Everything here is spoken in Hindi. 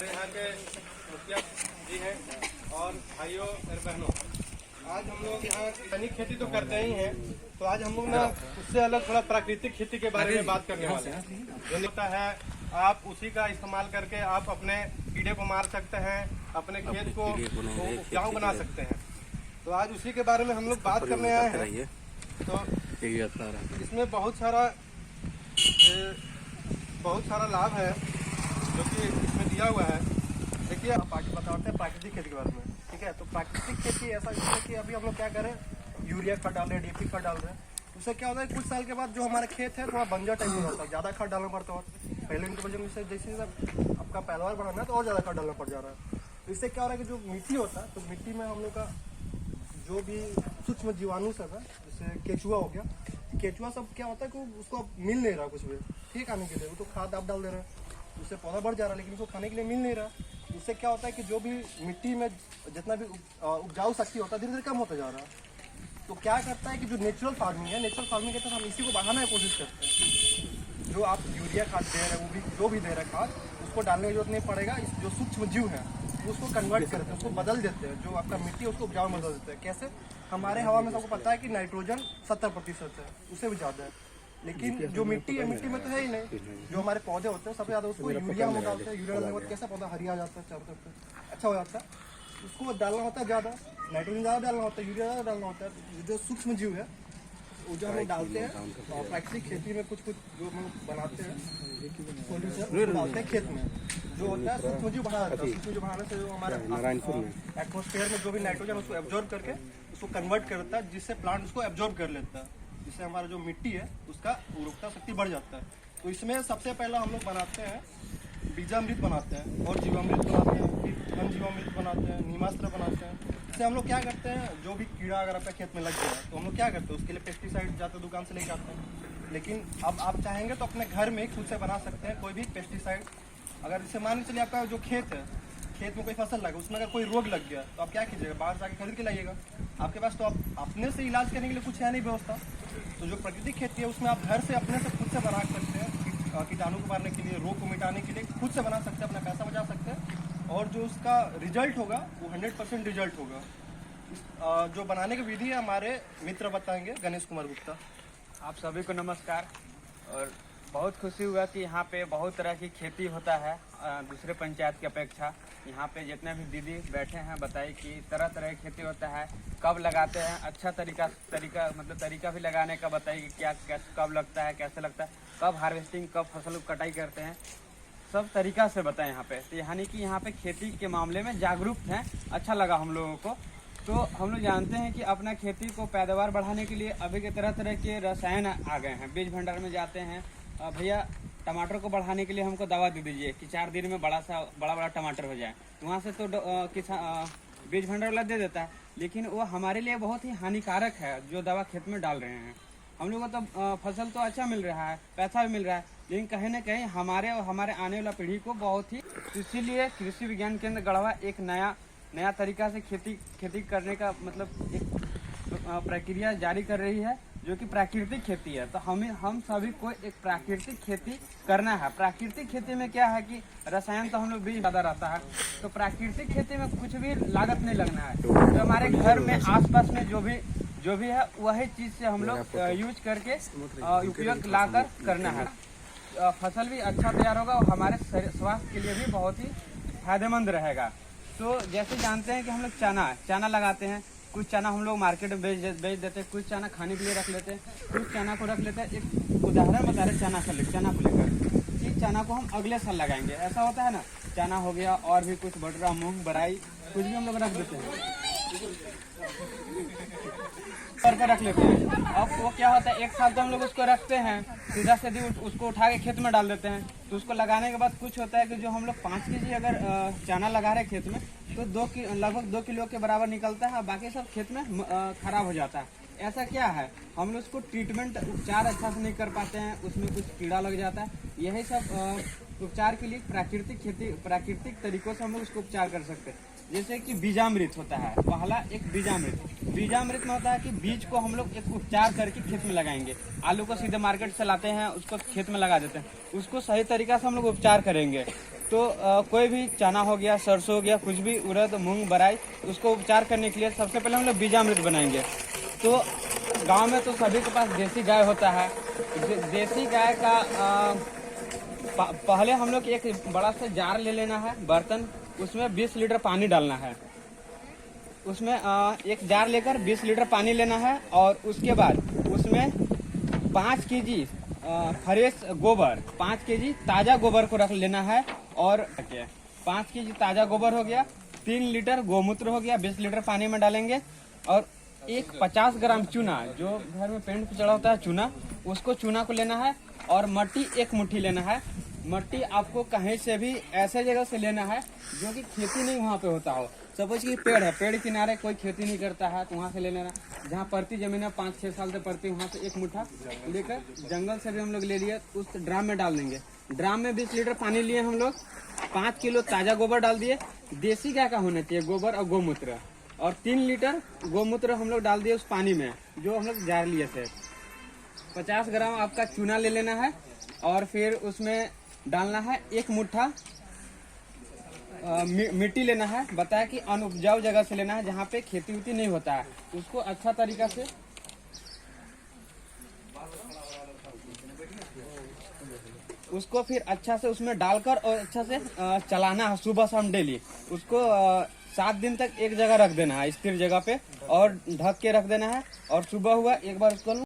हमारे यहाँ के मुखिया जी हैं और भाइयों और बहनों, आज हम लोग यहाँ तनिक खेती तो करते ही हैं, तो आज हम लोग ना उससे अलग थोड़ा प्राकृतिक खेती के बारे में बात करने वाले हैं। जो होता है आप उसी का इस्तेमाल करके आप अपने कीड़े को मार सकते हैं, अपने खेत को उपजाऊ बना सकते हैं। तो आज उसी के बारे में हम लोग बात करने आए हैं। तो इसमें बहुत सारा लाभ है जो कि इसमें दिया हुआ है। देखिए आप बताते हैं प्राकृतिक खेती के बारे में, ठीक है। तो प्राकृतिक खेती ऐसा है कि अभी हम लोग क्या करें, यूरिया खाद डाल रहे हैं, डीएपी खाद डाल रहे हैं। उससे क्या होता है, कुछ साल के बाद जो हमारा खेत है थोड़ा बंजर टाइप हो जाता है, ज़्यादा खाद डालना पड़ता है। पहले इनके वजह से जैसे आपका पैदावार बढ़ाना है तो और ज़्यादा खाद डालना पड़ जा रहा है। तो इससे क्या हो रहा है कि जो मिट्टी होता है, तो मिट्टी में हम लोग का जो भी सूक्ष्म जीवाणु सब है, जैसे केचुआ हो गया, केचुआ सब क्या होता है कि उसको मिल नहीं रहा कुछ भी ठीक आने के लिए। वो तो खाद आप डाल दे रहे हैं, उससे पौधा बढ़ जा रहा है, लेकिन उसको खाने के लिए मिल नहीं रहा। उससे क्या होता है कि जो भी मिट्टी में जितना भी उपजाऊ शक्ति होता है धीरे धीरे कम होता जा रहा है। तो क्या करता है कि जो नेचुरल फार्मिंग है, नेचुरल फार्मिंग के तहत हम इसी को बढ़ाने की कोशिश करते हैं। जो आप यूरिया खाद दे रहे हैं, वो भी जो भी दे रहे हैं खाद, उसको डालने की जरूरत नहीं पड़ेगा। जो सूक्ष्म जीव है उसको कन्वर्ट करते हैं, उसको बदल देते हैं, जो आपका मिट्टी है उसको उपजाऊ में बदल देते हैं। कैसे? हमारे हवा में सबको पता है कि नाइट्रोजन 70% है, उससे भी ज़्यादा है, लेकिन जो मिट्टी है, मिट्टी में तो है ही नहीं। जो हमारे पौधे होते हैं सबसे ज़्यादा उसको यूरिया में डालते हैं। यूरिया डालने के बाद कैसा पौधा हरिया जाता है, चारों तरफ अच्छा हो जाता है। उसको डालना होता है ज़्यादा, नाइट्रोजन ज़्यादा डालना होता है, यूरिया ज़्यादा डालना होता है। जो सूक्ष्म जीव है वो जो हम लोग डालते हैं और प्राकृतिक खेती में कुछ जो हम लोग बनाते हैं सोल्यूशन डालते हैं खेत में, जो होता है सूक्ष्म जीव बढ़ा देता है। सूक्ष्म जीव बढ़ाने से जो हमारे एटमॉस्फेयर में जो भी नाइट्रोजन उसको एब्जॉर्ब करके उसको कन्वर्ट करता है, जिससे प्लांट उसको एब्जॉर्ब कर लेता है, जिससे हमारा जो मिट्टी है उसका उर्वरकता शक्ति बढ़ जाता है। तो इसमें सबसे पहला हम लोग बनाते हैं बीजामृत बनाते हैं और जीवामृत बनाते हैं, फिर घन जीवामृत बनाते हैं, नीमास्त्र बनाते हैं। इससे हम लोग क्या करते हैं, जो भी कीड़ा अगर आपका खेत में लग गया तो हम लोग क्या करते हैं, उसके लिए पेस्टिसाइड जाते दुकान से लेकर आते हैं। लेकिन अब आप चाहेंगे तो अपने घर में खुद से बना सकते हैं कोई भी पेस्टिसाइड। अगर इसे मान के चलिए आपका जो खेत है, खेत में कोई फसल लगा, उसमें अगर कोई रोग लग गया तो आप क्या कीजिएगा, बाहर जाके खरीद के लाइएगा। आपके पास तो आप अपने से इलाज करने के लिए कुछ है नहीं व्यवस्था। तो जो प्राकृतिक खेती है उसमें आप घर से अपने से खुद से बना सकते हैं, कीटाणु को मारने के लिए, रोग को मिटाने के लिए खुद से बना सकते हैं, अपना पैसा बचा सकते हैं, और जो उसका रिजल्ट होगा वो 100% रिजल्ट होगा। जो बनाने की विधि है हमारे मित्र बताएंगे, गणेश कुमार गुप्ता। आप सभी को नमस्कार। और बहुत खुशी हुआ कि यहाँ पे बहुत तरह की खेती होता है दूसरे पंचायत की अपेक्षा। यहाँ पे जितने भी दीदी बैठे हैं बताइए कि तरह तरह की खेती होता है, कब लगाते हैं, अच्छा तरीका भी लगाने का बताइए कि क्या कब लगता है, कैसे लगता है, कब हार्वेस्टिंग, कब फसल कटाई करते हैं, सब तरीका से बताएं यहाँ पे। तो यानी कि यहाँ पे खेती के मामले में जागरूक हैं, अच्छा लगा हम लोगों को। तो हम लोग जानते हैं कि अपना खेती को पैदावार बढ़ाने के लिए अभी के तरह तरह के रसायन आ गए हैं। बीज भंडार में जाते हैं, भैया टमाटर को बढ़ाने के लिए हमको दवा दे दीजिए कि 4 दिन में बड़ा टमाटर हो जाए। वहाँ से तो बीज भंडार वाला दे देता है, लेकिन वो हमारे लिए बहुत ही हानिकारक है जो दवा खेत में डाल रहे हैं। हम लोगों को तो फसल तो अच्छा मिल रहा है, पैसा भी मिल रहा है, लेकिन कहीं ना कहीं हमारे और हमारे आने वाला पीढ़ी को बहुत ही, इसीलिए कृषि विज्ञान केंद्र गढ़वा एक नया तरीका से खेती करने का मतलब एक प्रक्रिया जारी कर रही है, जो कि प्राकृतिक खेती है। तो हम सभी को एक प्राकृतिक खेती करना है। प्राकृतिक खेती में क्या है कि रसायन तो हम लोग भी ज़्यादा रहता है, तो प्राकृतिक खेती में कुछ भी लागत नहीं लगना है। तो हमारे घर में आसपास में जो भी है वही चीज़ से हम लोग यूज करके उपयोग लाकर करना है। फसल भी अच्छा तैयार होगा और हमारे स्वास्थ्य के लिए भी बहुत ही फायदेमंद रहेगा। तो जैसे जानते हैं कि हम लोग चना लगाते हैं, कुछ चना हम लोग मार्केट में बेच देते हैं, कुछ चना खाने के लिए रख लेते हैं, कुछ चना को रख लेते हैं। एक उदाहरण बता रहे चना को लेकर कि चना को हम अगले साल लगाएंगे, ऐसा होता है ना। चना हो गया और भी कुछ बटरा, मूंग, बराई, कुछ भी हम लोग रख देते हैं, पर रख लेते हैं। अब वो क्या होता है, 1 साल तो हम लोग उसको रखते हैं, सीधा उसको उठा के खेत में डाल देते हैं। तो उसको लगाने के बाद कुछ होता है कि जो हम लोग 5 kg अगर चना लगा रहे खेत में तो लगभग 2 किलो के बराबर निकलता है, बाकी सब खेत में खराब हो जाता है। ऐसा क्या है, हम लोग उसको ट्रीटमेंट उपचार अच्छा से नहीं कर पाते हैं, उसमें कुछ कीड़ा लग जाता है। यही सब उपचार के लिए प्राकृतिक तरीकों से हम लोग उसको उपचार कर सकते हैं। जैसे कि बीजामृत होता है, पहला एक बीजामृत में होता है कि बीज को हम लोग एक उपचार करके खेत में लगाएंगे। आलू को सीधे मार्केट से लाते हैं, उसको खेत में लगा देते हैं, उसको सही तरीका से हम लोग उपचार करेंगे तो कोई भी चना हो गया, सरसों हो गया, कुछ भी उड़द, मूंग, बराई, उसको उपचार करने के लिए सबसे पहले हम लोग बीजामृत बनाएंगे। तो गांव में तो सभी के पास देसी गाय होता है। देसी गाय का पहले हम लोग एक बड़ा सा जार ले लेना है, बर्तन, उसमें 20 लीटर पानी डालना है। उसमें एक जार लेकर 20 लीटर पानी लेना है और उसके बाद उसमें 5 केजी फ्रेश गोबर, 5 केजी ताज़ा गोबर को रख लेना है। और 5 केजी ताज़ा गोबर हो गया, 3 लीटर गोमूत्र हो गया, 20 लीटर पानी में डालेंगे। और एक 50 ग्राम चूना, जो घर में पेंट पे चढ़ा होता है चूना, उसको चूना को लेना है। और मट्टी 1 मुट्ठी लेना है। मट्टी आपको कहीं से भी ऐसे जगह से लेना है जो कि खेती नहीं वहाँ पे होता हो। सपोज कि पेड़ है, पेड़ किनारे कोई खेती नहीं करता है तो वहाँ से ले लेना। जहाँ पड़ती जमीन है 5-6 साल से पड़ती, वहाँ से 1 मुट्ठा लेकर, जंगल से भी हम लोग ले लिए, उस ड्राम में डाल देंगे। ड्राम में 20 लीटर पानी लिए हम लोग, 5 किलो ताज़ा गोबर डाल दिए, देसी गाय का होना चाहिए गोबर और गोमूत्र, और 3 लीटर गोमूत्र हम लोग डाल दिए उस पानी में जो हम लोग जार लिए थे। 50 ग्राम आपका चूना ले लेना है और फिर उसमें डालना है 1 मुट्ठा मिट्टी लेना है। बताया कि अनउपजाऊ जगह से लेना है, जहाँ पे खेती उती नहीं होता है। उसको अच्छा तरीका से उसको फिर अच्छा से उसमें डालकर और अच्छा से चलाना है सुबह शाम डेली। उसको 7 दिन तक एक जगह रख देना है, स्थिर जगह पे, और ढक के रख देना है। और सुबह हुआ एक बार उसको